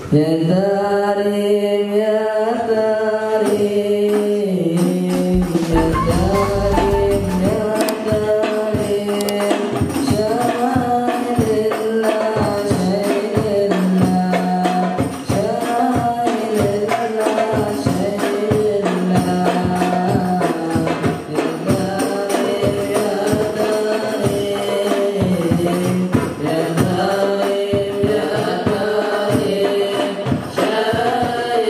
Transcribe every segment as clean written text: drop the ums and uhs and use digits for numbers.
Ya Karim ya Karim ya Karim ya Karim Syailillah Syailillah Syailillah Syailillah Ya Karim ya Karim Ya Karim ya Karim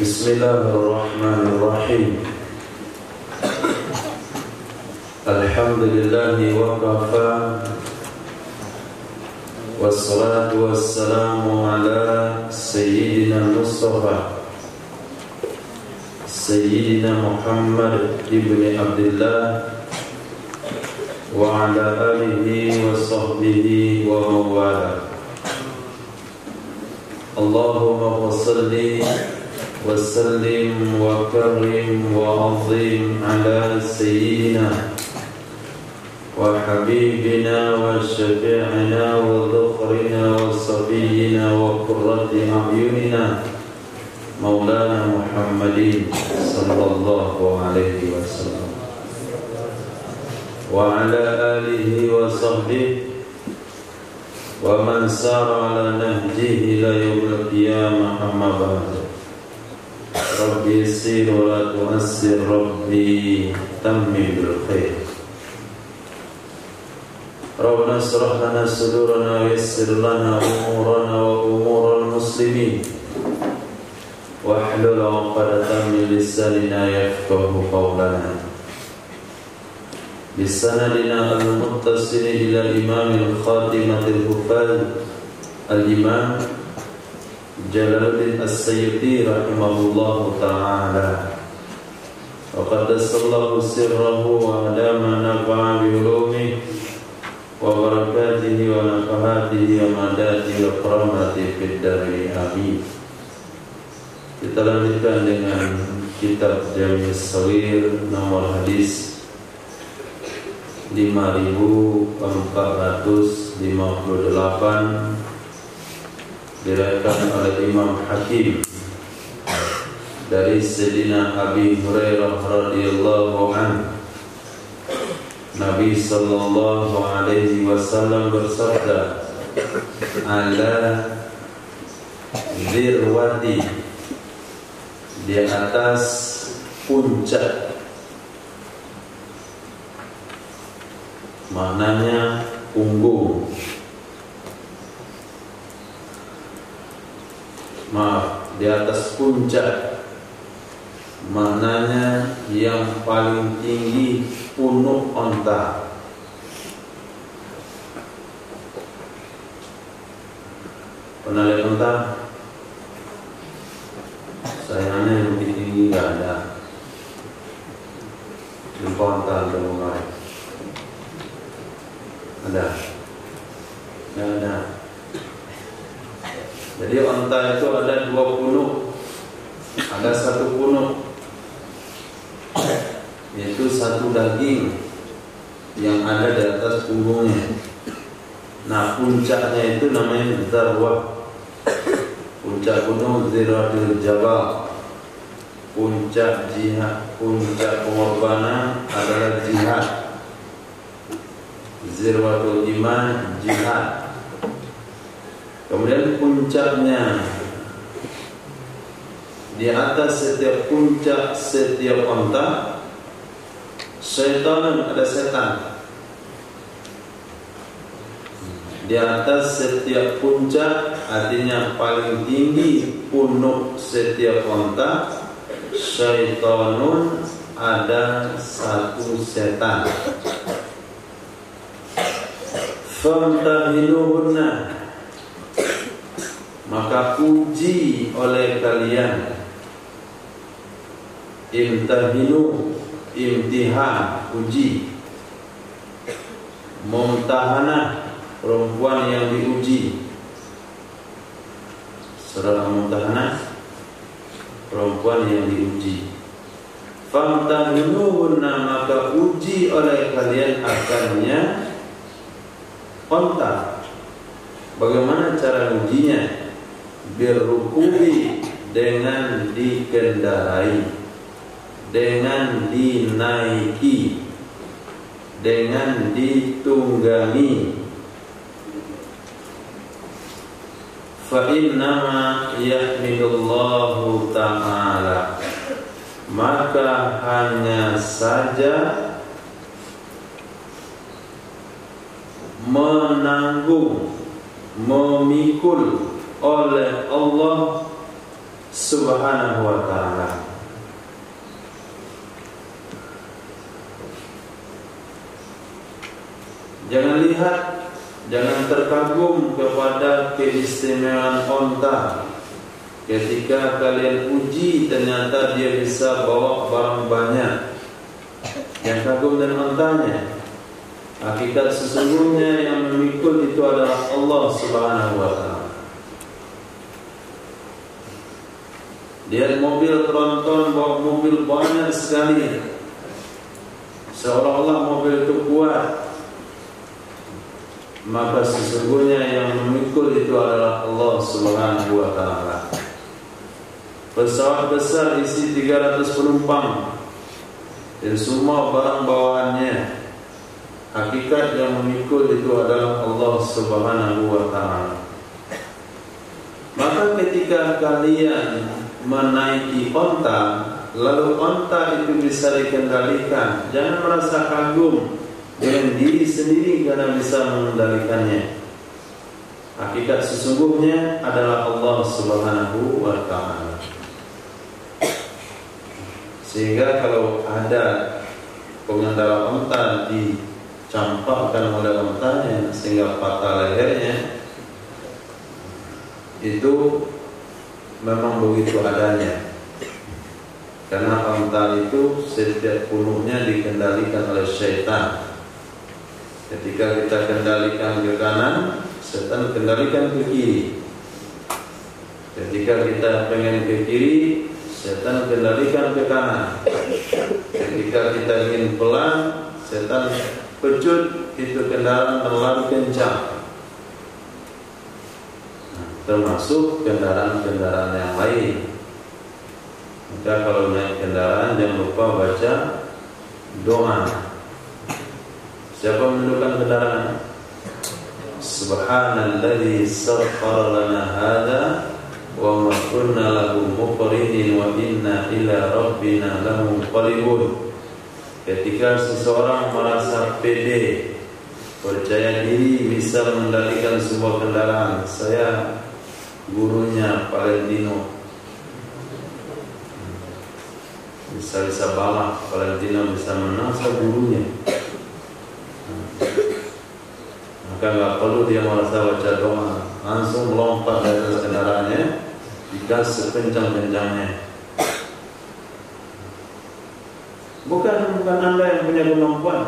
Bismillahirrahmanirrahim. Alhamdulillahi wa kafa. Wassalatu wassalamu ala Sayyidina Mustafa Sayyidina Muhammad ibn Abdullah wa ala alihi wa sahbihi wa mawala. Allahumma salli wa sallim wa karim wa azim ala Sayyidina wa habibina wa syafi'ina wa dhukhrina wa safiyina wa qurrati a'yunina Maulana Muhammadin sallallahu alaihi wasallam wa ala alihi wa sahbihi wa man sara ala nahjihi ila yaumil qiyamah amma ba'd. Rabbi yassir wa la tu'assir, Rabbi tammim bil khair. Rabbana shrah lana sudurana wa yassir lana umurana wa umural muslimin wahlul 'uqdatam min lisanina yafqahu qawlana. Bisanadina al-muttasil ila imam al-khatimatil hufaz al-imam Jalaluddin As-Sayyidi rahimahullahu ta'ala. Wa qaddasallahu sirrahu wa adama nafa'a bi ulumihi wa barakatihi wa nafahatihi wa madatihi wa karamatihi fid dari amin. Kita lanjutkan dengan kitab Jami' As-Saghir nomor hadis 5458, diriwayatkan oleh Imam Hakim dari Sayyidina Abi Hurairah radhiyallahu anhu. Nabi sallallahu alaihi wasallam bersabda, ala zirwati, di atas puncak, maknanya punggung, di atas puncak maknanya yang paling tinggi punuk onta. Pernah lihat onta? Sayangnya yang lebih tinggi nggak ada. Jumpa onta ada mulai. Ada? Nggak ada. Jadi onta itu ada dua punuk. Ada satu punuk, yaitu satu daging yang ada di atas punggungnya. Nah, puncaknya itu namanya zarwah. Puncak gunung Ziratul Jabal. Puncak jihad, puncak pengorbanan adalah jihad. Zirwatul iman, jihad. Kemudian puncaknya, di atas setiap puncak, setiap onta, syaitan, ada setan. Di atas setiap puncak, artinya paling tinggi punuk setiap onta, syaitanun, ada satu setan. Famtahinuhunna, maka uji oleh kalian. Imtahinu, imtihan, uji. Mumtahanah, perempuan yang diuji. Surah Mumtahanah, perempuan yang diuji. Famtahinuhunna, maka uji oleh kalian akannya onta. Bagaimana cara ujinya? Birrukubi, dengan dikendarai, dengan dinaiki, dengan ditunggangi. Fa innama yahmidullahu ta'ala, maka hanya saja menanggung, memikul oleh Allah Subhanahu wa ta'ala. Jangan lihat, jangan terkagum kepada keistimewaan onta. Ketika kalian uji ternyata dia bisa bawa barang banyak. Yang kagum dengan ontanya. Hakikat sesungguhnya yang memikul itu adalah Allah Subhanahu wa ta'ala. Lihat mobil tronton bawa mobil banyak sekali, seolah-olah mobil itu kuat. Maka sesungguhnya yang memikul itu adalah Allah Subhanahu wa ta'ala. Pesawat besar isi 300 penumpang dan semua barang bawaannya, hakikat yang memikul itu adalah Allah Subhanahu wa ta'ala. Maka ketika kalian menaiki onta, lalu onta itu bisa dikendalikan, jangan merasa kagum dengan diri sendiri karena bisa mengendalikannya. Hakikat sesungguhnya adalah Allah Subhanahu wa ta'ala. Sehingga kalau ada pengendara onta dicampakkan oleh ontanya sehingga patah lehernya, itu memang begitu adanya. Karena onta itu setiap punuknya dikendalikan oleh syaitan. Ketika kita kendalikan ke kanan, setan kendalikan ke kiri. Ketika kita pengen ke kiri, setan kendalikan ke kanan. Ketika kita ingin pelan, setan pecut itu kendaraan terlalu kencang. Termasuk kendaraan-kendaraan yang lain. Maka kalau naik kendaraan jangan lupa baca doa. Siapa menundukkan kendaraan? Subhanalladzi sakhkhara lana hadza wa ma kunna lahu muqrinin wa inna ila rabbina lamunqalibun. Ketika seseorang merasa pede, percaya diri bisa mengendalikan sebuah kendaraan, saya gurunya Valentino, bisa balap, Valentino bisa menang, saya gurunya. Maka nggak perlu dia merasa baca doa, langsung melompat dari atas kendaraannya, digas sekencang-kencangnya. Bukan Anda yang punya kemampuan.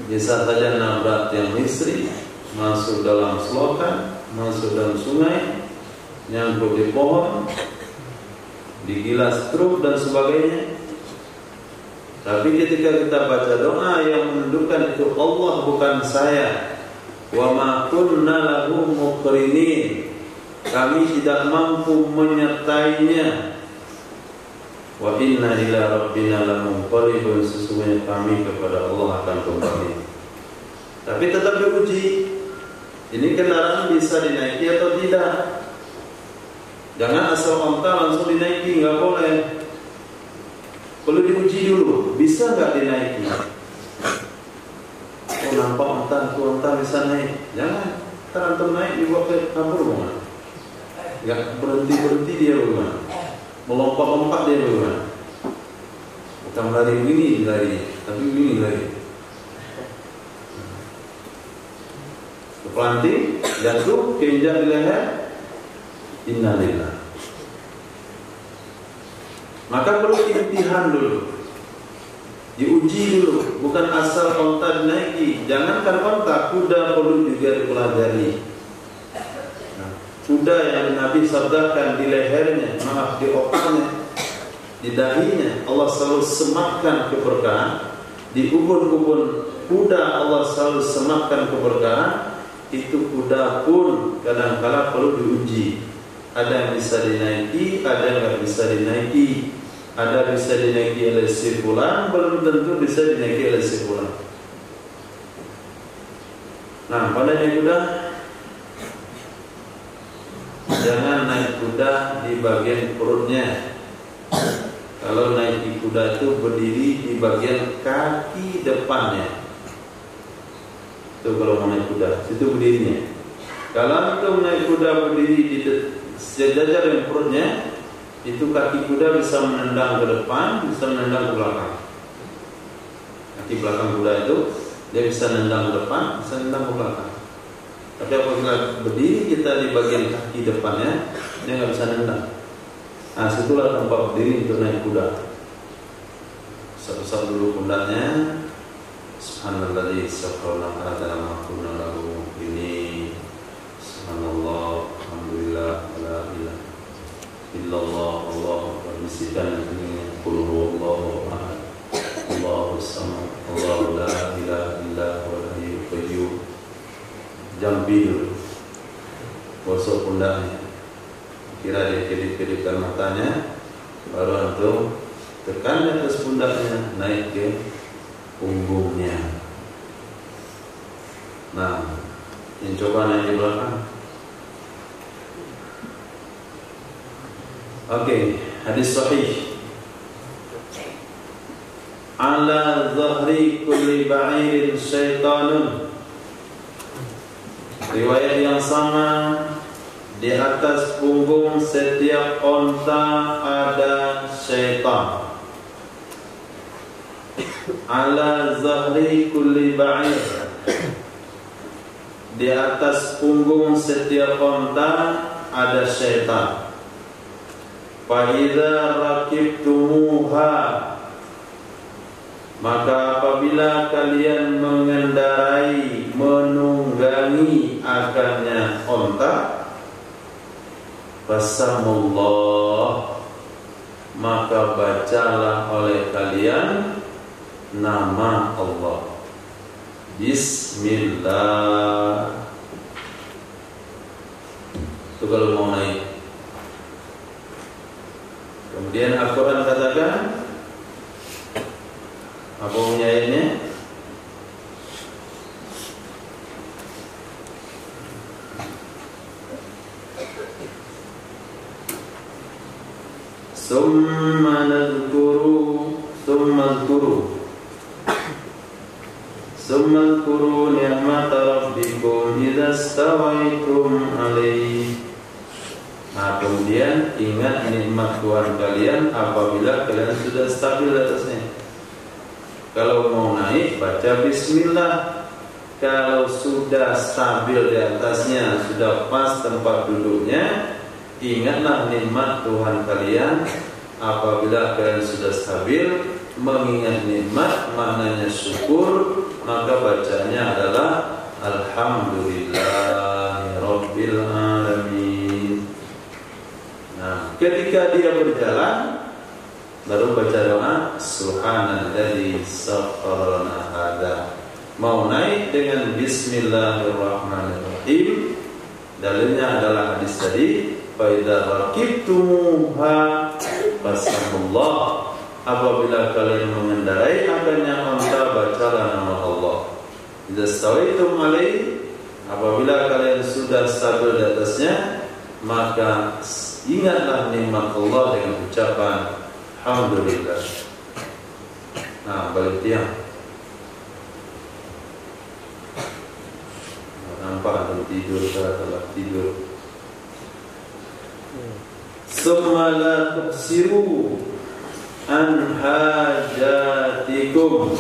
Bisa saja nabrak yang istri, masuk dalam selokan, masuk dalam sungai, nyangkut di pohon, digilas truk dan sebagainya. Tapi ketika kita baca doa yang menundukkan itu Allah, bukan saya. Wa ma kunna lahu muqrinin. Kami tidak mampu menyertainya. Wa inna ila rabbina lamunqalibun. Sesungguhnya kami kepada Allah akan kembali. Tapi tetap diuji. Ini kendaraan bisa dinaiki atau tidak. Jangan asal onta langsung dinaiki, nggak boleh. Perlu diuji dulu, bisa nggak dinaiki? Oh, nampak onta bisa naik. Jangan, antum naik dibawa ke kabur bagaimana? Nggak berhenti dia bagaimana? Melompat-lompat dia bagaimana? Bukan lari begini lari, tapi begini lari. Kepelanting, jatuh, keinjak di leher. Innalillah. Maka perlu imtihan dulu, diuji dulu, bukan asal onta dinaiki. Jangankan onta, kuda perlu juga dipelajari. Kuda yang Nabi sabdakan di lehernya, di otaknya, di dahinya, Allah selalu sematkan keberkahan. Di ubun-ubun kuda Allah selalu sematkan keberkahan. Itu kuda pun kadang-kala perlu diuji. Ada yang bisa dinaiki, ada yang nggak bisa dinaiki. Ada bisa dinaiki oleh si fulan, belum tentu bisa dinaiki oleh si fulan. Nah, pada naik kuda, jangan naik kuda di bagian perutnya. Kalau naik kuda itu berdiri di bagian kaki depannya. Itu kalau mau naik kuda, itu berdirinya. Kalau itu naik kuda berdiri di sejajar dengan perutnya, itu kaki kuda bisa menendang ke depan, bisa menendang ke belakang. Kaki belakang kuda itu dia bisa menendang ke depan, bisa menendang ke belakang. Tapi apabila berdiri kita di bagian kaki depannya, dia nggak bisa nendang. Nah, situlah tempat berdiri untuk naik kuda. Usap-usap dulu pundaknya. Subhanalladzi sakhkhara lana ma kunna lahu muqrinin. Subhanallah, alhamdulillah, la ilaha illallah, Allahu akbar. Bisikan ini qul huwallahu ahad, Allahus samad, Allahu la ilaha illa huwal hayyul qayyum. Jambil, gosok pundaknya, kira dia kedip-kedipkan matanya, baru antum tekan di atas pundaknya, naik ke punggungnya. Nah, yang coba naik di belakang. Oke, hadis sahih. Ala zahri kulli ba'irin syaitanun. Riwayat yang sama, di atas punggung setiap onta ada syaitan. Ala zahri kulli ba'ir, di atas punggung setiap onta ada syaitan. Fa idza rakibtumuha, maka apabila kalian mengendarai, menunggangi akannya onta, fasamullah, maka bacalah oleh kalian nama Allah. Bismillah. Itu kalau mau naik. Kemudian Al-Quran katakan, apa bunyinya? Summa adhkuru ni'mata rabbikum idza stawaitum alaihi. Nah, kemudian ingat nikmat Tuhan kalian apabila kalian sudah stabil di atasnya. Kalau mau naik, baca bismillah. Kalau sudah stabil di atasnya, sudah pas tempat duduknya, ingatlah nikmat Tuhan kalian. Apabila kalian sudah stabil, mengingat nikmat maknanya syukur, maka bacanya adalah Alhamdulillahirabbil alamin. Nah, ketika dia berjalan, baru baca doa Subhanalladzi sakhkhara lana hadza. Mau naik dengan Bismillahirrahmanirrahim. Dalilnya adalah hadis tadi, fa idza rakibtumuha fasamullah. Apabila kalian mengendarai akannya onta, bacalah nama Allah. Idza stawaitum alaihi, apabila kalian sudah stabil di atasnya, maka ingatlah nikmat Allah dengan ucapan Alhamdulillah. Nah, balik tiang. Nampak atau tidur, telah tidur. Summa la tuksiru an hajatikum.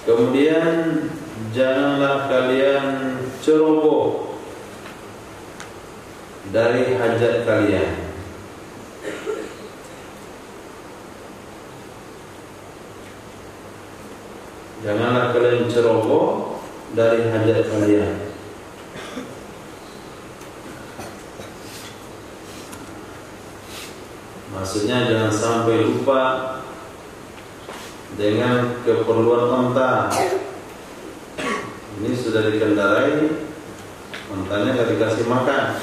Kemudian janganlah kalian ceroboh dari hajat kalian. Janganlah kalian ceroboh dari hajat kalian. Maksudnya jangan sampai lupa dengan keperluan onta. Ini sudah dikendarai, ontanya nggak dikasih makan.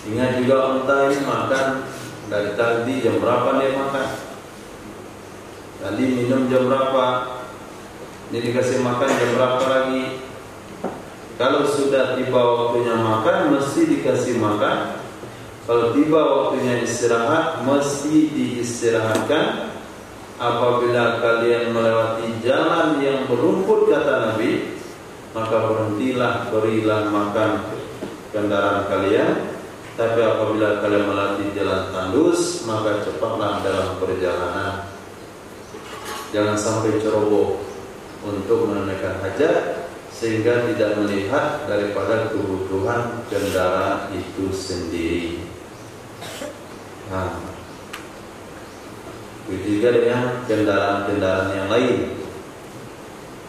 Ingat juga onta ini makan dari tadi jam berapa dia makan. Tadi minum jam berapa, ini dikasih makan jam berapa lagi. Kalau sudah tiba waktunya makan, mesti dikasih makan. Kalau tiba waktunya istirahat, mesti diistirahatkan. Apabila kalian melewati jalan yang berumput, kata Nabi, maka berhentilah, berilah makan kendaraan kalian, tapi apabila kalian melatih jalan tandus, maka cepatlah dalam perjalanan. Jangan sampai ceroboh untuk menunaikan hajat sehingga tidak melihat daripada kebutuhan kendaraan itu sendiri. Nah, ketiga dengan kendaraan-kendaraan yang lain.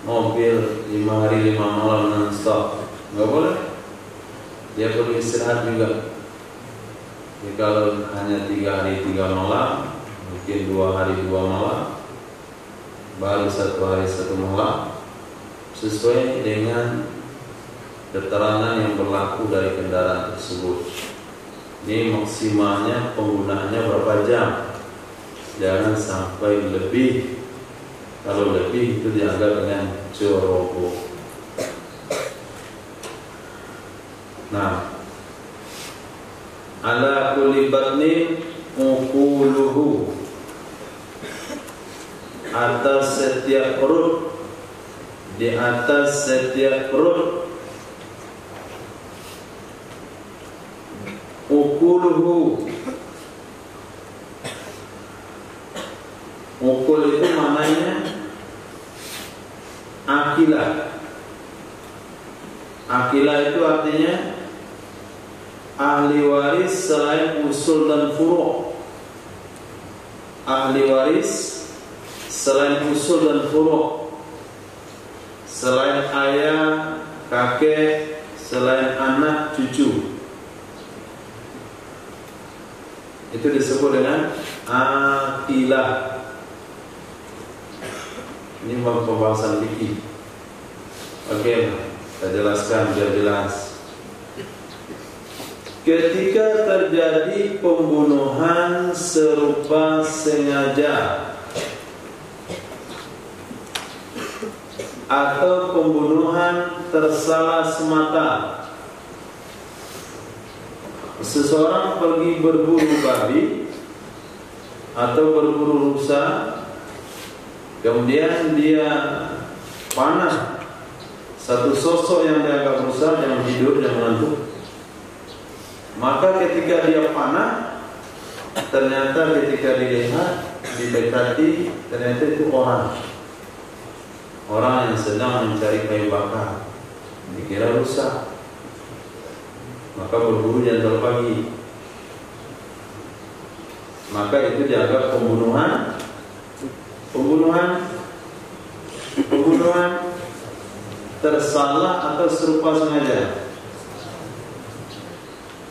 Mobil 5 hari 5 malam non-stop nggak boleh. Dia perlu istirahat juga. Jadi kalau hanya 3 hari 3 malam, mungkin 2 hari 2 malam, baru 1 hari 1 malam, sesuai dengan keterangan yang berlaku dari kendaraan tersebut. Ini maksimalnya penggunaannya berapa jam? Jangan sampai lebih. Kalau lebih itu dianggap dengan ceroboh. Nah, ala kulli batnin uquluhu, atas setiap perut, di atas setiap perut, uquluhu. Ukul itu maknanya akilah. Akilah itu artinya ahli waris selain usul dan furu'. Ahli waris selain usul dan furu', selain ayah, kakek, selain anak, cucu, itu disebut dengan akilah. Ini pembahasan fikih. Oke, kita jelaskan biar jelas. Ketika terjadi pembunuhan serupa sengaja atau pembunuhan tersalah semata, seseorang pergi berburu babi atau berburu rusa, kemudian dia panah satu sosok yang dianggap rusa, yang hidup, yang mengantuk. Maka ketika dia panah, ternyata ketika dilihat, didekati, ternyata itu orang yang sedang mencari kayu bakar, dikira rusa. Maka berburu jam pagi. Maka itu dianggap pembunuhan tersalah atau serupa sengaja.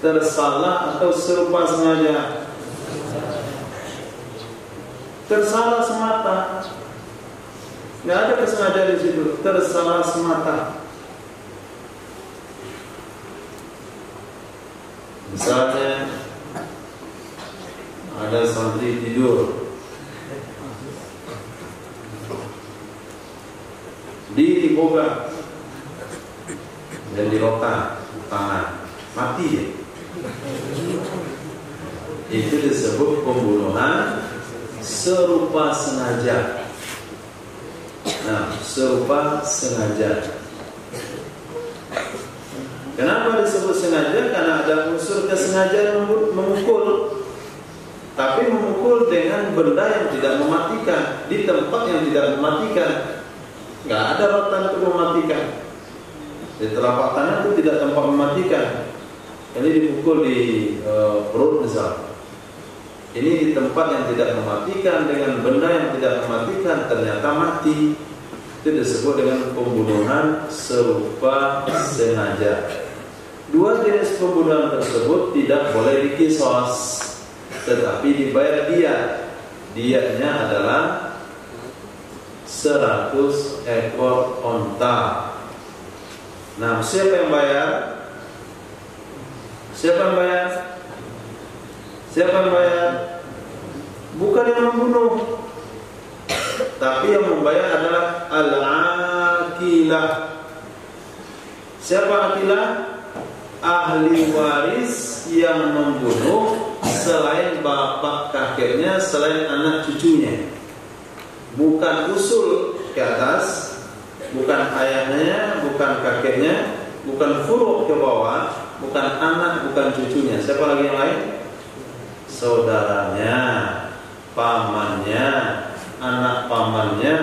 Tersalah atau serupa sengaja. Tersalah semata, nggak ada kesengajaan di situ. Tersalah semata. Misalnya ada santri tidur di boga dan di rotan tangan, mati ya. Itu disebut pembunuhan serupa sengaja. Nah, serupa sengaja. Kenapa disebut sengaja? Karena ada unsur kesengajaan memukul. Tapi memukul dengan benda yang tidak mematikan, di tempat yang tidak mematikan. Nggak ada rotan untuk mematikan. Di telapak tangan itu tidak tempat mematikan. Ini dipukul di perut misal. Ini di tempat yang tidak mematikan dengan benda yang tidak mematikan, ternyata mati. Itu disebut dengan pembunuhan serupa sengaja. Dua jenis pembunuhan tersebut tidak boleh dikisos, tetapi dibayar diat. Diatnya adalah 100 ekor onta. Nah, siapa yang bayar? Siapa yang bayar? Siapa yang bayar? Bukan yang membunuh, tapi yang membayar adalah al-akilah. Siapa akilah? Ahli waris yang membunuh selain bapak kakeknya, selain anak cucunya. Bukan usul ke atas, bukan ayahnya, bukan kakeknya, bukan furu' ke bawah, bukan anak, bukan cucunya. Siapa lagi yang lain? Saudaranya, pamannya, anak pamannya,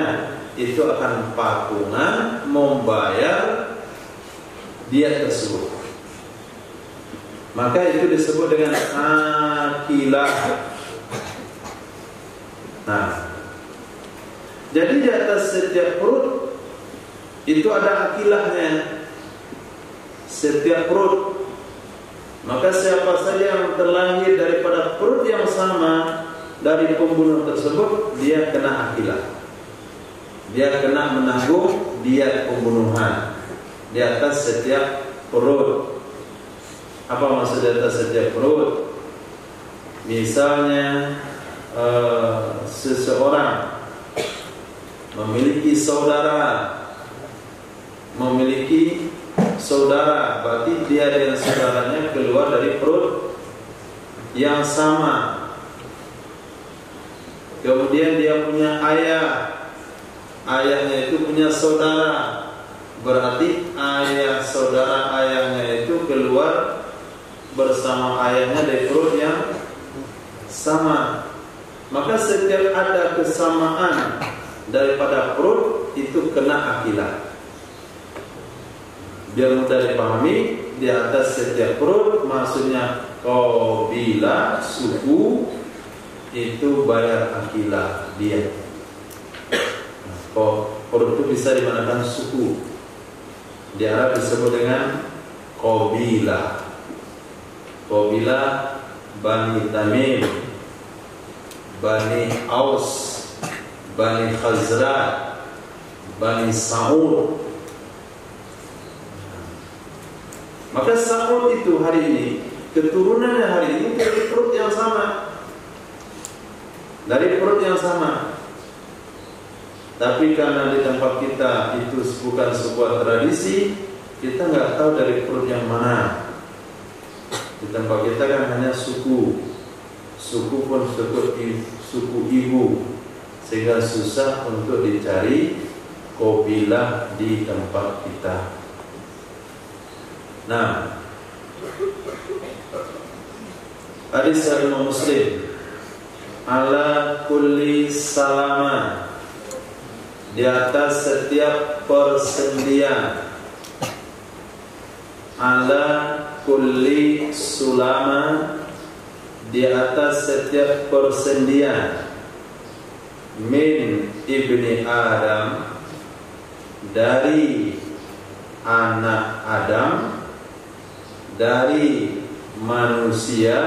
itu akan patungan membayar dia tersebut. Maka itu disebut dengan akilah. Nah, jadi di atas setiap perut itu ada akilahnya. Setiap perut. Maka siapa saja yang terlahir daripada perut yang sama dari pembunuh tersebut, dia kena akilah. Dia kena menanggung diat pembunuhan di atas setiap perut. Apa maksud di atas setiap perut? Misalnya seseorang memiliki saudara, berarti dia dan saudaranya keluar dari perut yang sama. Kemudian dia punya ayah, ayahnya itu punya saudara, berarti ayah saudara ayahnya itu keluar bersama ayahnya dari perut yang sama. Maka setiap ada kesamaan daripada perut itu kena akilah. Biar mudah dipahami, di atas setiap perut maksudnya kabilah, suku, itu bayar akilah dia. Perut itu bisa dimanakan suku. Di Arab disebut dengan kabilah. Kabilah Bani Tamim, Bani Aus, Bani Khazraj, Bani Sa'ud. Maka Sa'ud itu hari ini, keturunannya hari ini dari perut yang sama. Dari perut yang sama. Tapi karena di tempat kita itu bukan sebuah tradisi, kita nggak tahu dari perut yang mana. Di tempat kita kan hanya suku. Suku pun suku ibu, sehingga susah untuk dicari kabilah di tempat kita. Nah, hadis Imam Muslim, ala kulli salama, di atas setiap persendian, ala kulli sulama, di atas setiap persendian, min ibni Adam, dari anak Adam, dari manusia,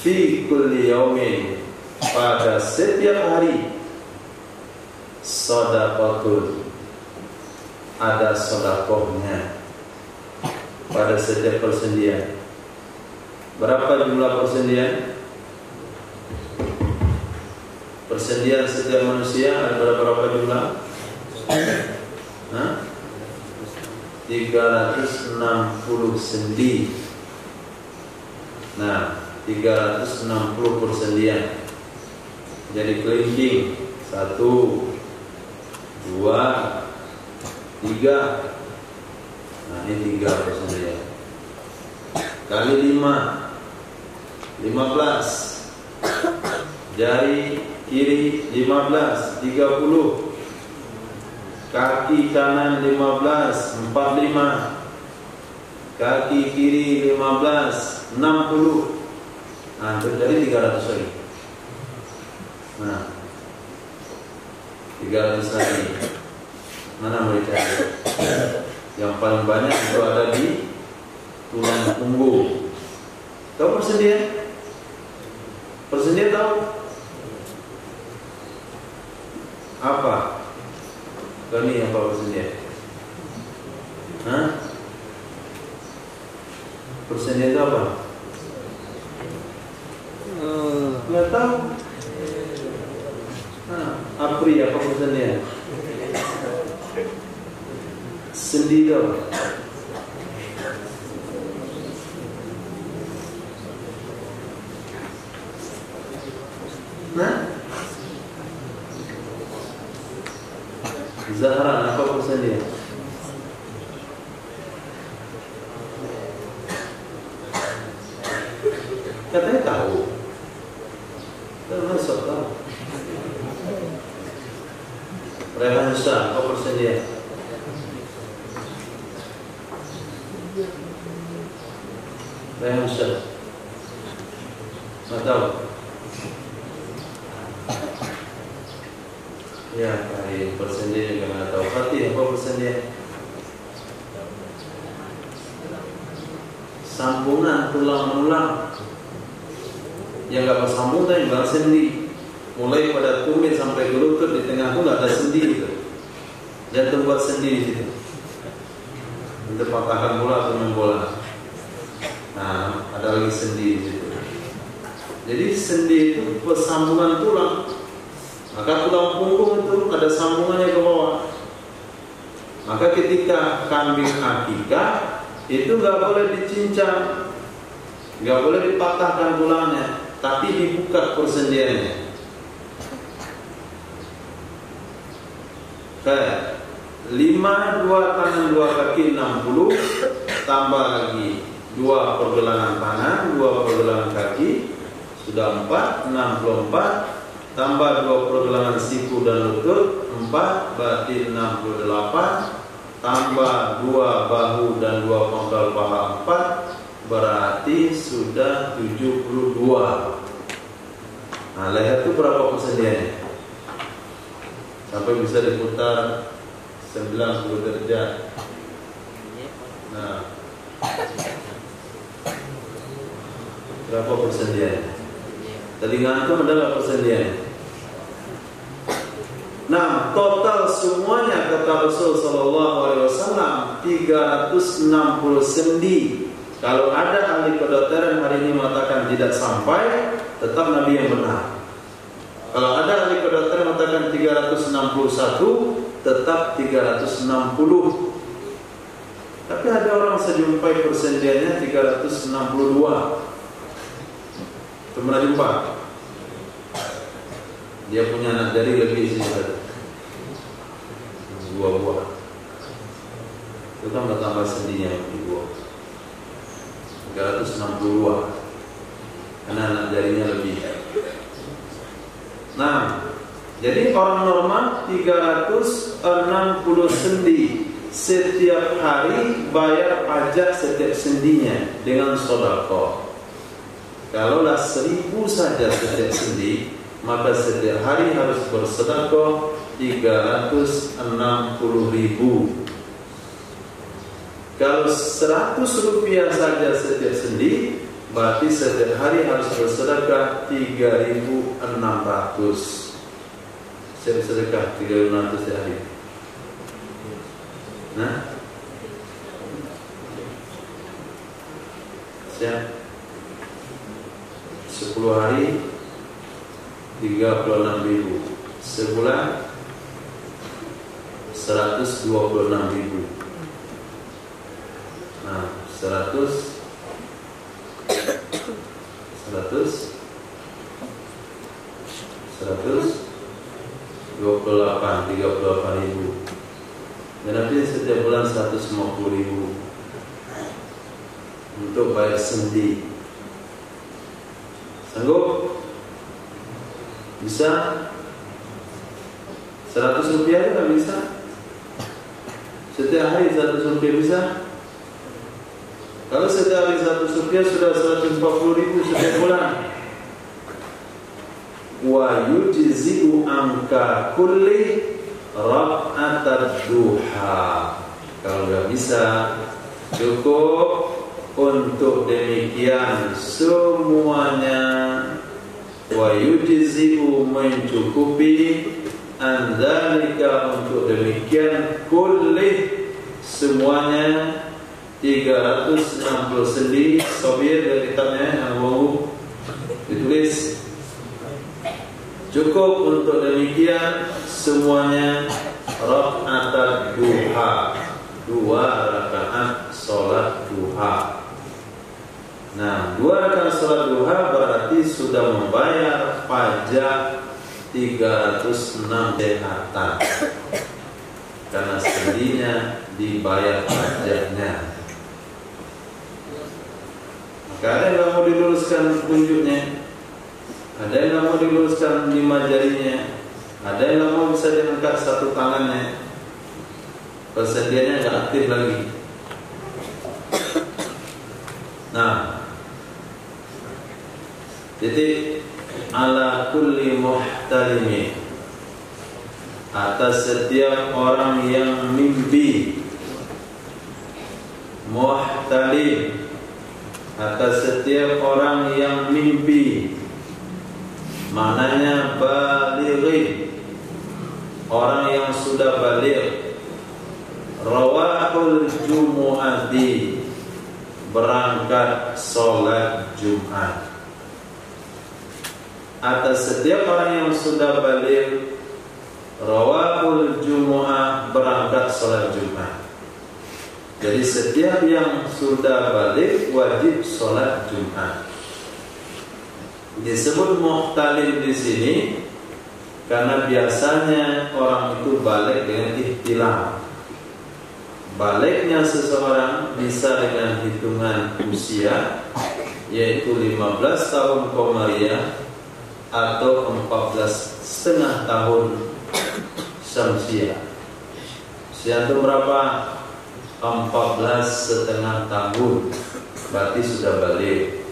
fi kulli yaumin, pada setiap hari, sedekahul, ada sedekahnya pada setiap persendian. Berapa jumlah persendian? Persendian setiap manusia ada berapa jumlah? 360 sendi. Nah, 360 persendian. Jadi kelingking 1, 2, 3. Nah, ini 3 persendian. Kali 5, 15. Jari kiri 15, 30. Kaki kanan 15, 45. Kaki kiri 15, 60. Nah, jadi 300 lagi. Nah, 300 lagi. Mana mau dicari? Yang paling banyak itu ada di tulang punggung. Tahu persendian? Persendian tahu? Apa? Ini apa persendian? Hah? Persendian itu apa? Nggak tahu. Apri apa persendian? Sendi itu apa? Nah, Zahra apa persendian? Rehan Syah, apa persendian? Rehan Syah, nggak tahu. Ya, kali persendian juga nggak tahu. Fatih, apa persendian? Sambungan tulang menulang yang nggak bersambung tapi bersendi, mulai pada tumit sampai ke lutut, di tengah itu nggak ada sendi gitu. Jantung buat sendi di situ untuk patahkan bola atau main bola. Nah, ada lagi sendi di situ. Jadi sendi itu persambungan tulang. Maka tulang punggung itu ada sambungannya ke bawah. Maka ketika kambing akikah itu nggak boleh dicincang, nggak boleh dipatahkan tulangnya, tapi dibuka persendiannya. Kayak 5, 2 tangan 2 kaki 60, tambah lagi 2 pergelangan tangan, 2 pergelangan kaki, sudah 4, 64, tambah 2 pergelangan siku dan lutut, 4, berarti 68, tambah 2 bahu dan 2 pangkal paha 4, berarti sudah 72. Nah, leher itu berapa persendiannya? Sampai bisa diputar 90 derajat. Nah, berapa persendiannya? Telinga antum adalah persendiannya. Nah, total semuanya kata Rasul Sallallahu Alaihi Wasallam 360 sendi. Kalau ada ahli kedokteran hari ini mengatakan tidak sampai, tetap Nabi yang benar. Kalau ada ahli kedokteran mengatakan 361, tetap 360. Tapi ada orang sejumpai persendiannya 362. Itu pernah jumpa? Dia punya anak jari lebih sih, 2 buah. Itu kan bertambah sendinya di buah. 362. Karena anak jarinya lebih. Nah, jadi orang normal 360 sendi. Setiap hari bayar pajak setiap sendinya dengan sedekah. Kalaulah 1000 saja setiap sendi, maka setiap hari harus bersedekah 360.000. Kalau 100 rupiah saja setiap sendi, berarti setiap hari harus bersedekah 3.600. Saya bersedekah 3.600 sehari. Nah, siap. 10 hari 36.000. Sebulan 126.000. Nah, 38.000. Dan nanti setiap bulan 150.000 untuk bayar sendi. Sanggup? Bisa? 100 rupiah itu nggak bisa? Setiap hari 100 rupiah bisa? Kalau setiap hari 100 rupiah sudah 140.000 setiap bulan. Wa yujzi'u angka kulli rak'atad duha. Kalau nggak bisa, cukup untuk demikian semuanya. Wa yujzi'u mencukupi andalika untuk demikian kulli semuanya 360 sendi. Sobir dari kitabnya yang mau ditulis. Cukup untuk demikian semuanya rak'at duha, 2 rakaat salat duha. Nah, 2 rakaat salat duha berarti sudah membayar pajak 306 kesehatan. Karena sendinya dibayar pajaknya. Maka ada yang nggak mau diluruskan kunjuknya, ada yang nggak mau diluruskan 5 jarinya, Ada yang lama bisa diangkat satu tangannya, persendiannya nggak aktif lagi. Nah, jadi ala kulli muhtalimi, atas setiap orang yang mimpi. Muhtalim, atas setiap orang yang mimpi, maknanya balighin, orang yang sudah baligh. Rawahul jumu'ati, berangkat sholat Jumat. Atas setiap orang yang sudah baligh, rawahul jumu'ah, berangkat sholat Jumat. Jadi setiap yang sudah balik wajib sholat Jumat. Disebut muhtalim di sini karena biasanya orang itu balik dengan ihtilam. Baliknya seseorang bisa dengan hitungan usia, yaitu 15 tahun komariah atau 14,5 tahun syamsiah. Usia itu berapa? 14,5 tahun, berarti sudah balik,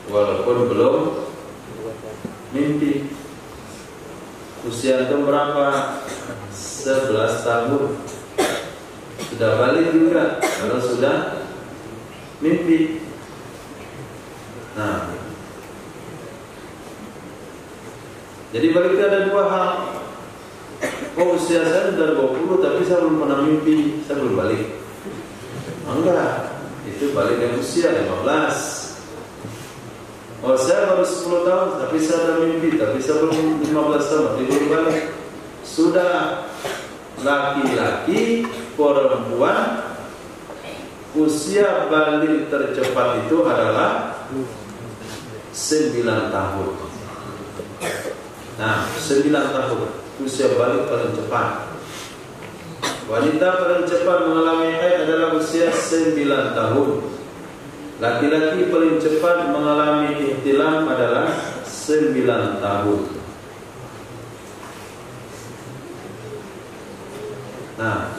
walaupun belum mimpi. Usia itu berapa? 11 tahun, sudah balik juga kalau sudah mimpi. Nah, jadi baliknya ada dua hal. Oh, usia saya sudah 20 tapi saya belum pernah mimpi, saya belum balik. Enggak, itu balik yang usia 15. Oh, saya baru 10 tahun tapi saya sudah mimpi, tapi saya belum 15 tahun, tapi belum balik. Sudah laki-laki, perempuan, usia balik tercepat itu adalah 9 tahun. Nah, 9 tahun usia balik paling cepat. Wanita paling cepat mengalami haid adalah usia 9 tahun. Laki-laki paling cepat mengalami ihtilam adalah 9 tahun. Nah,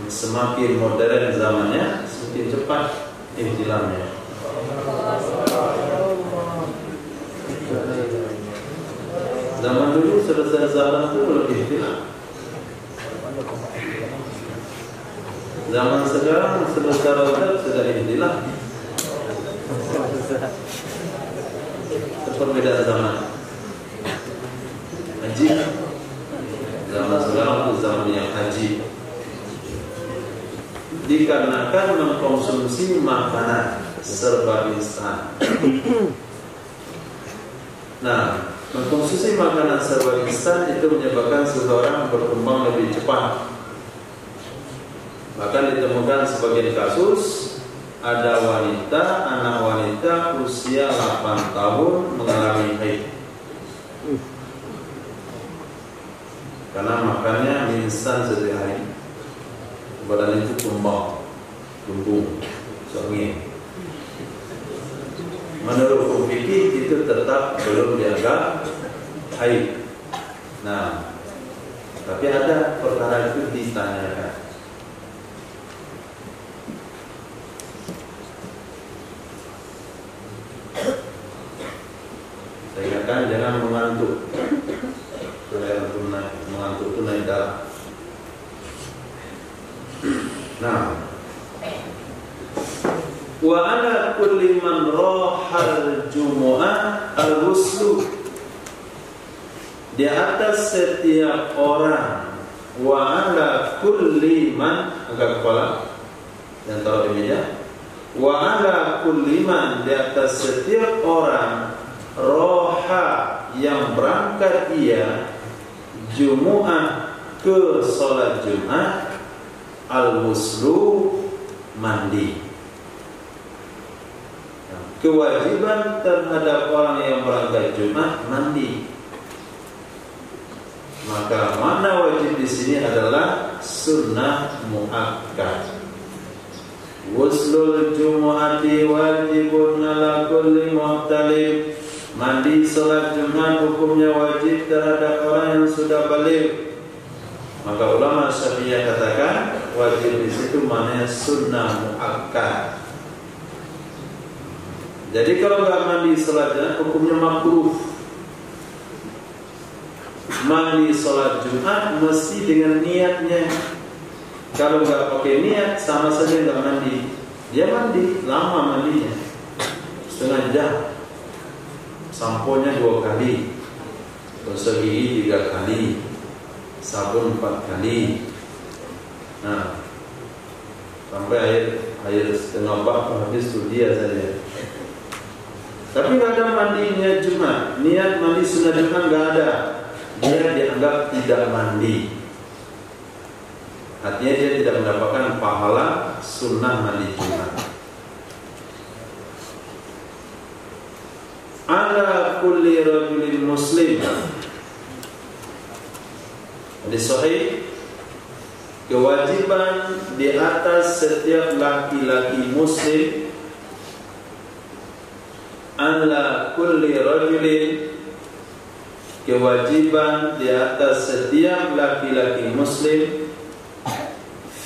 semakin modern zamannya, semakin cepat ihtilamnya. Zaman dulu selesai Zahra itu belum ihtilam. Zaman sekarang selesai Rajab sudah ihtilam. Perbedaan zaman. Haji, zaman sekarang itu zaman yang haji. Dikarenakan mengkonsumsi makanan serba instan. Nah, mengkonsumsi makanan serba instan itu menyebabkan seseorang berkembang lebih cepat. Bahkan ditemukan sebagian kasus ada wanita, anak wanita usia 8 tahun mengalami haid karena makannya mie instan setiap hari. Badan itu tumbang, tumbung, songeng. Menurut hukum fikih itu tetap belum dianggap haid. Nah, tapi ada perkara itu ditanyakan. Saya katakan jangan mengantuk. Mengantuk itu naik darah. Nah, wa ala kulli man rahal jumu'ah al-ghuslu, di atas setiap orang. Wa ala kulli man, angkat kepala dan taruh di meja. Wa ala kulli man, di atas setiap orang, roha, yang berangkat ia, jumu'ah, ke sholat Jumat, al-ghuslu, mandi. Kewajiban terhadap orang yang berangkat Jumat mandi. Maka makna wajib di sini adalah sunnah muakkad. Ghuslul jumu'ati wajibun ala kulli muhtalim. Mandi sholat Jumat hukumnya wajib terhadap orang yang sudah balik. Maka ulama Syafi'iyah katakan wajib di situ maknanya sunnah muakkad. Jadi kalau nggak mandi sholat Jumat hukumnya makruh. Mandi sholat Jumat mesti dengan niatnya. Kalau nggak pakai niat sama saja nggak mandi. Dia mandi lama mandinya, setengah jam. Samponya 2 kali, gosok gigi 3 kali, sabun 4 kali. Nah, sampai air setengah bak habis itu dia saja. Tapi nggak ada mandinya Jumat, niat mandi sunnah Jumat nggak ada. Dia dianggap tidak mandi. Artinya dia tidak mendapatkan pahala sunnah mandi Jumat. Ala kulli rajulin muslim. Hadis sahih, kewajiban di atas setiap laki-laki muslim. Ala kulli rajulin, kewajiban di atas setiap laki-laki muslim.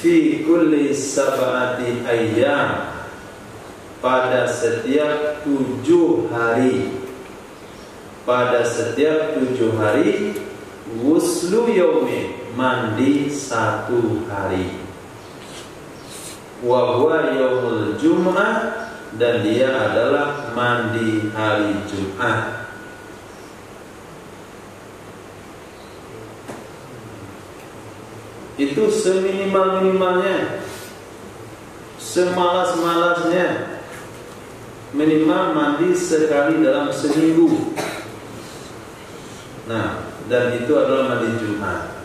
Fi kulli sab'ati ayyam, pada setiap 7 hari. Pada setiap 7 hari, wuslu yaumin, mandi 1 hari. Wa huwa yaumul jum'ah, dan dia adalah mandi hari Jumat. Itu seminimal-minimalnya, semalas-malasnya, minimal mandi sekali dalam seminggu. Nah, dan itu adalah mandi Jumat.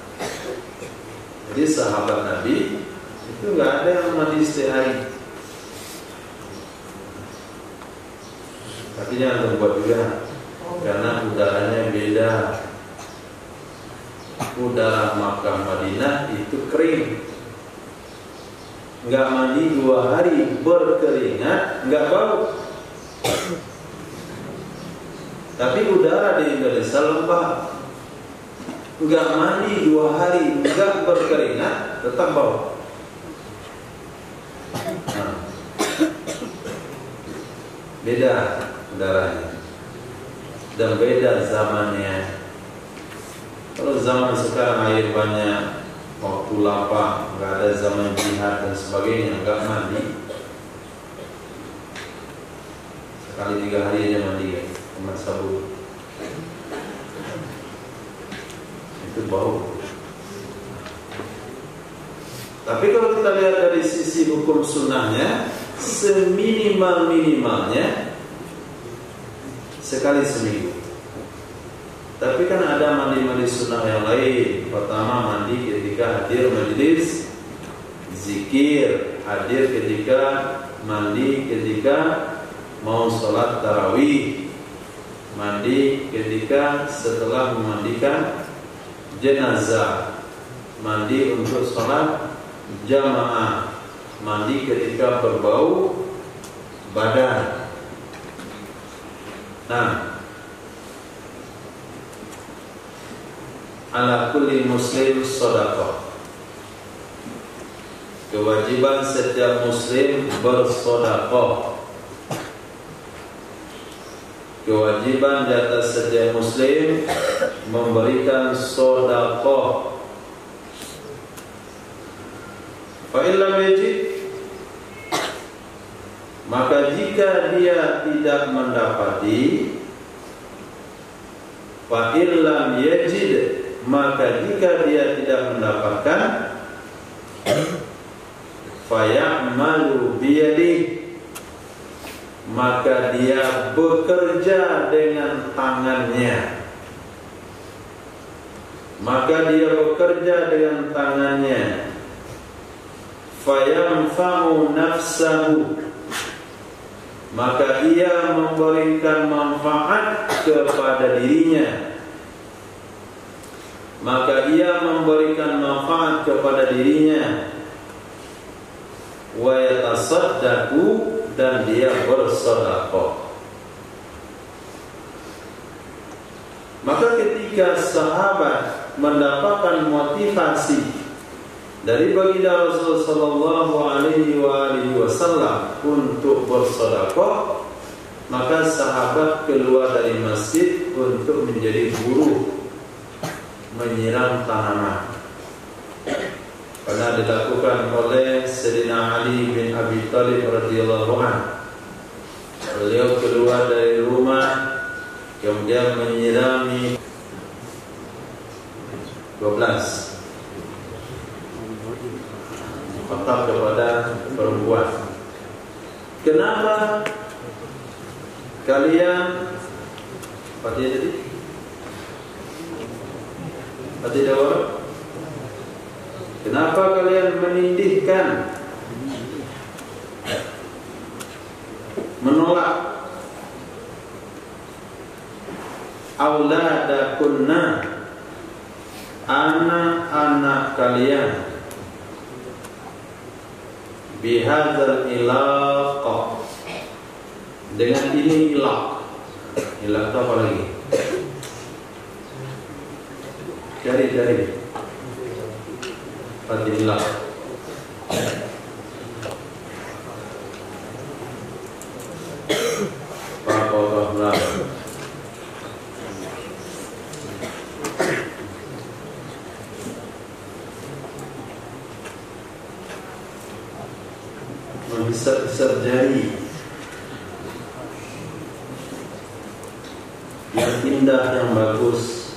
Jadi sahabat Nabi itu nggak ada yang mandi setiap hari. Tapi jangan buat juga, karena udaranya beda. Udara Makkah Madinah itu kering. Nggak mandi 2 hari berkeringat, nggak bau. Tapi udara di Indonesia lembab. Nggak mandi 2 hari, nggak berkeringat, tetap bau. Nah, beda udaranya dan beda zamannya. Kalau zaman sekarang air banyak, waktu lapang, nggak ada zaman jihad dan sebagainya, nggak mandi. Sekali 3 hari aja mandi ya, sama sabun. Itu bau. Tapi kalau kita lihat dari sisi hukum sunnahnya, seminimal-minimalnya sekali seminggu. Tapi kan ada mandi-mandi sunnah yang lain. Pertama, mandi ketika hadir majelis zikir, hadir ketika mandi ketika mau sholat tarawih, mandi ketika setelah memandikan jenazah, mandi untuk sholat jamaah, mandi ketika berbau badan. Nah, ala kulli muslim shadaqah, kewajiban setiap muslim bersedekah. Kewajiban di atas setiap muslim memberikan sedekah. Fa illam yajid, maka jika dia tidak mendapati, fa illam yajid, maka jika dia tidak mendapatkan, fayamalu biyadih, maka dia bekerja dengan tangannya. Maka dia bekerja dengan tangannya. Fayanfa'u nafsahu, maka ia memberikan manfaat kepada dirinya. Maka ia memberikan manfaat kepada dirinya. Wa yatasaddaqu, dan dia bersedekah. ketika sahabat mendapatkan motivasi dari baginda Rasulullah sallallahu alaihi wasallam untuk bersedekah, maka sahabat keluar dari masjid untuk menjadi buruh menyiram tanaman. Pernah dilakukan oleh Sayyidina Ali bin Abi Thalib radhiyallahu anhu. Beliau keluar dari rumah kemudian menyirami 12 khotbah kepada perempuan. Kenapa kalian kenapa kalian menindihkan, menolak auladakunna, anak-anak kalian, bihadzal ilaq, dengan ini ilaq. Ilaq itu apa lagi? Jari Fadillah. Menghisap-hisap jari yang indah, yang bagus.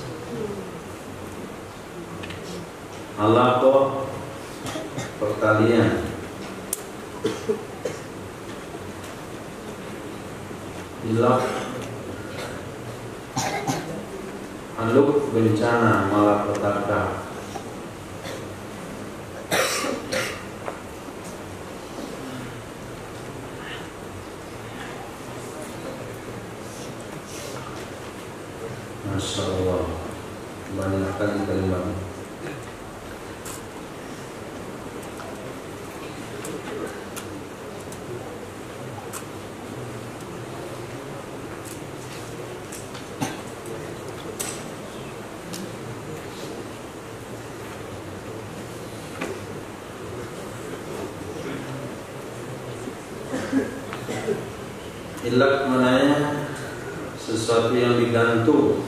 Halaqah pertalian. Ilaq haluk bencana, malapetaka. Masya Allah, banyakkan kalimat. Ilak mananya sesuatu yang digantung.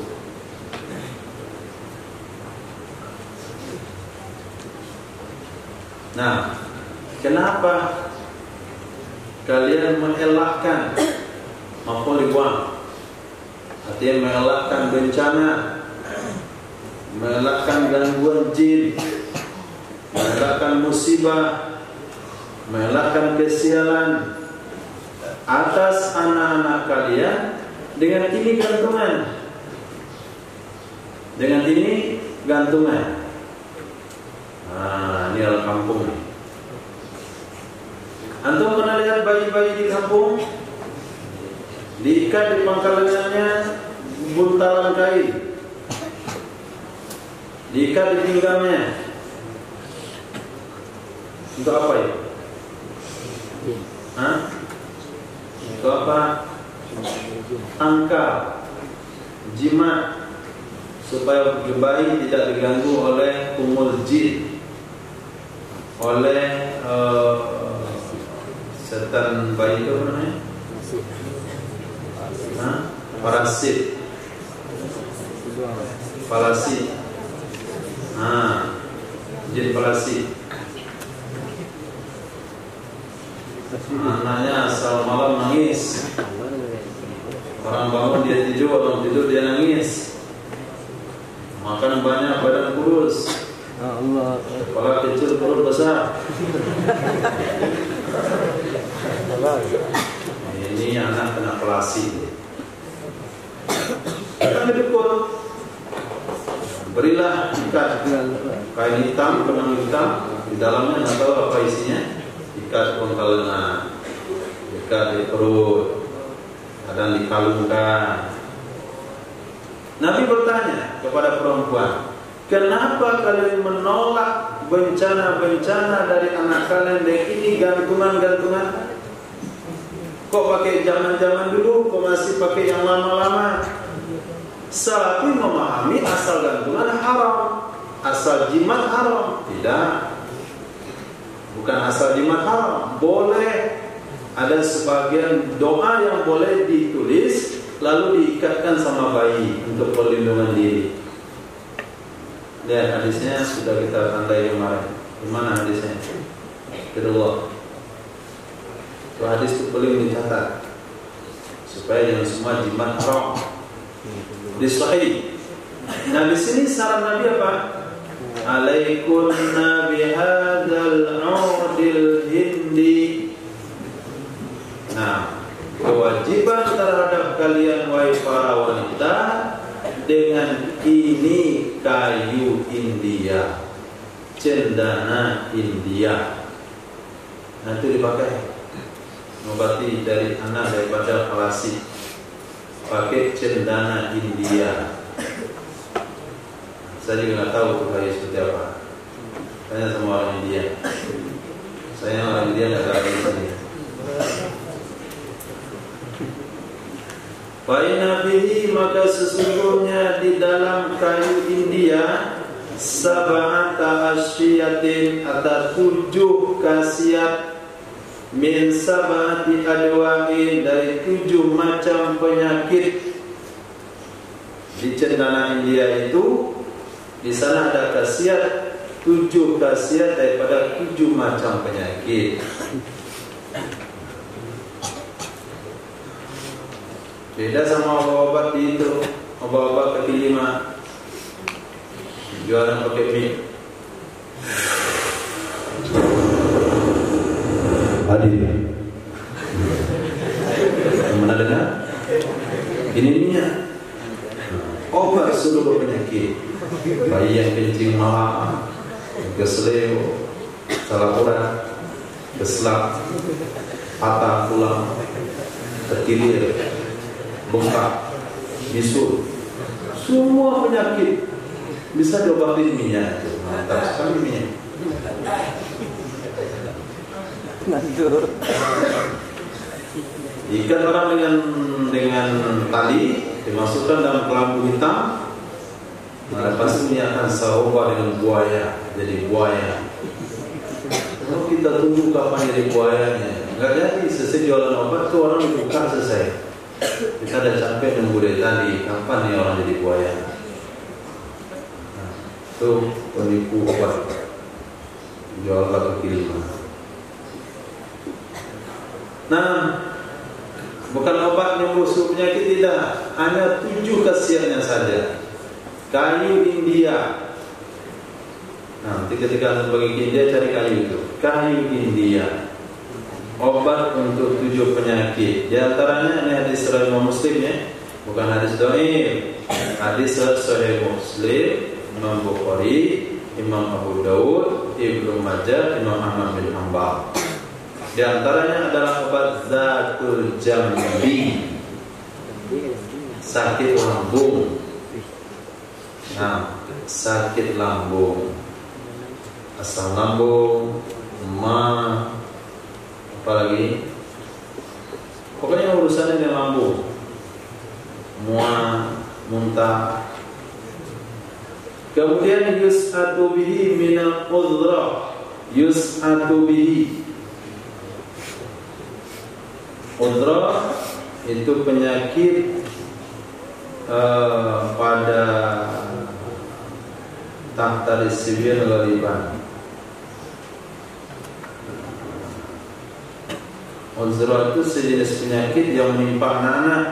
Nah, kenapa kalian mengelakkan mapoliwan? Artinya mengelakkan bencana, mengelakkan gangguan jin, mengelakkan musibah, mengelakkan kesialan atas anak-anak kalian dengan ini gantungan. Dengan ini gantungan. Nah, ini adalah kampung. Antum pernah lihat bayi-bayi di kampung? Diikat di pangkalannya buntalan kain, diikat di pinggangnya. Untuk apa ya? Hah? Untuk apa? Angka, jimat, supaya bayi tidak diganggu oleh kumul jin, oleh setan bayi itu apa namanya? Parasit. Parasit. Jin parasit. Anaknya asal malam nangis, orang bangun dia tidur, orang tidur dia nangis. Makan banyak badan kurus, kepala kecil perut besar. Ini anak kena pelasi. Kita ngedukun, berilah ikat kain hitam, benang hitam, di dalamnya nggak tahu apa isinya. Ikat pangkal lengan, ikat di perut, kadang dikalungkan. Nabi bertanya kepada perempuan, kenapa kalian menolak bencana-bencana dari anak kalian? Dan ini gantungan-gantungan. Kok pakai zaman-zaman dulu? Kok masih pakai yang lama-lama? Salafi memahami asal gantungan haram, asal jimat haram. Tidak, bukan asal jimat haram. Boleh ada sebagian doa yang boleh ditulis lalu diikatkan sama bayi untuk perlindungan diri. Lihat hadisnya sudah kita tandai kemarin. Di mana hadisnya? Kedua. Itu hadis itu paling dicatat supaya jangan semua jimat haram. Di sahih. Nah di sini saran Nabi apa? Alaikunna bihadzal 'udil hindi. Nah, kewajiban terhadap kalian wahai para wanita dengan ini kayu India, cendana India. Nah itu dipakai mengobati dari anak daripada falasi. Pakai cendana India. Saya juga nggak tahu tuh kayu seperti apa. Tanya sama orang India. Saya orang India nggak tahu di sini. Fa'inna bihi, maka sesungguhnya di dalam kayu India sab'ata asyiatin, ada 7 khasiat, min sab'ati adwa'in, dari 7 macam penyakit. Di cendana India itu di sana ada khasiat 7 khasiat daripada 7 macam penyakit. Beda sama obat-obat di itu, obat-obat kaki 5 jualan pakai mie. Hadir. Mana dengar? Ini minyak. Obat seluruh penyakit. Bayi yang kencing malam, keseleo, salah urat, keselak, patah tulang, terkilir, bengkak, bisul, semua penyakit bisa diobatin minyak. Mantap sekali minyak. Ikat orang dengan tali, dimasukkan dalam kelambu hitam. Nah, pasti minyak akan serupa dengan buaya, jadi buaya. Kalau kita tunggu kapan jadi buayanya, nggak jadi. Selesai jualan obat tuh orang dibuka selesai. Kita ada capek nunggu dari tadi, kapan nih orang jadi buaya? Nah, itu penipu obat, jual obat kaki 5. Nah, bukan obat nyembuh penyakit, tidak. Hanya 7 khasiatnya saja. Kayu India. Nah, nanti ketika anda pergi ke India cari kayu itu. Kayu India. Obat untuk 7 penyakit. Di antaranya ini hadis riwayat Muslim ya, bukan hadis dhaif. Hadis sahih Muslim, Imam Bukhari, Imam Abu Dawud, Ibnu Majah, Imam Ahmad bin Hanbal. Di antaranya adalah obat zatul jambi, sakit lambung. Nah, sakit lambung, asam lambung, apalagi, pokoknya urusannya dengan lambung, mual, muntah. Kemudian yus'atu bihi minal udhrah, yus'atu bihi. Udhrah itu penyakit pada tahta disibir laliban. Udhrah itu sejenis penyakit yang menimpa anak-anak.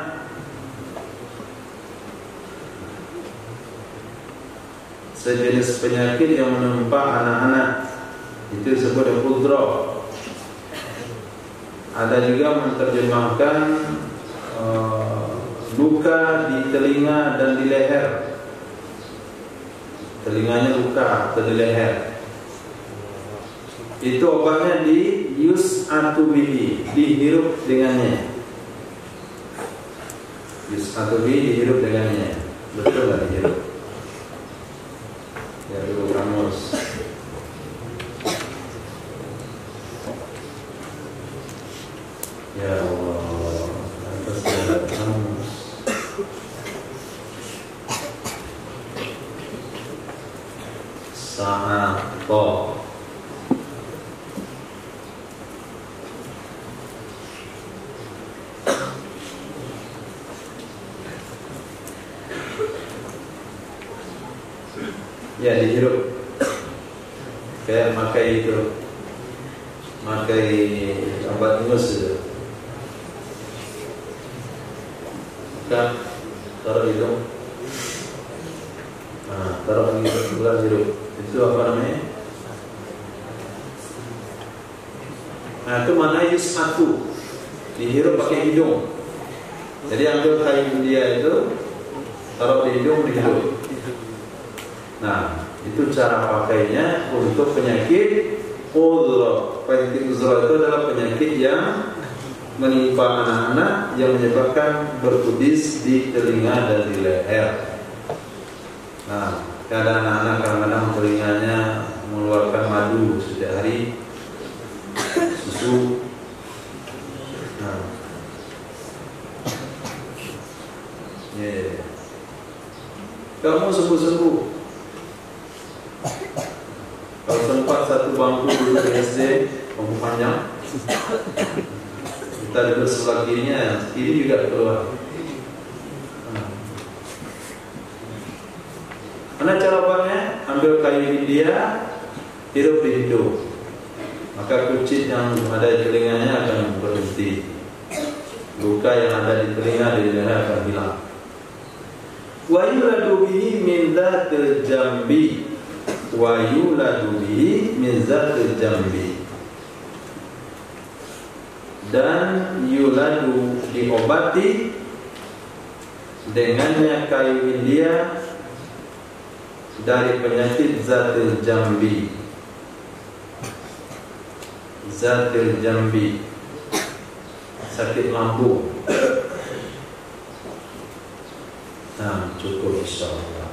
Sejenis penyakit yang menimpa anak-anak itu disebut udhrah. Ada juga menerjemahkan luka di telinga dan di leher. Telinganya luka atau di leher. Itu obatnya di yus'atu bihi, dihirup dengannya. Yus'atu bihi, dihirup dengannya. Betul nggak dihirup? Ya dulu kamus. Ya Allah, atas jalan kamus. Sa'ato. Ya, dihirup. Kayak makai itu, makai obat ingus itu. Kan taruh hidung. Nah, taruh lagi bulan hirup. Itu apa namanya? Nah, itu mana satu dihirup pakai hidung. Jadi ambil kayu dia itu, taruh di hidung, dihirup. Nah, itu cara pakainya untuk penyakit uzra. Penyakit uzra itu adalah penyakit yang menimpa anak-anak yang menyebabkan berkudis di telinga dan di leher. Nah, kadang anak-anak kadang-kadang telinganya mengeluarkan madu setiap hari, susu. Nah, kamu sembuh-sembuh. Kalau sempat satu bangku dulu di SD, bangku panjang, kita duduk sebelah kirinya, kiri juga keluar. Mana cara buatnya? Ambil kayu India, hirup di hidung, maka kucing yang ada di telinganya akan berhenti. Luka yang ada di telinga di leher akan hilang. Wa yuladu bihi min dzatil jambi. Wa yuladu bihi min zatil jambi. Dan yuladu diobati dengannya kayu India dari penyakit zatil jambi. Zatil jambi, sakit lambung. Nah, cukup insyaallah.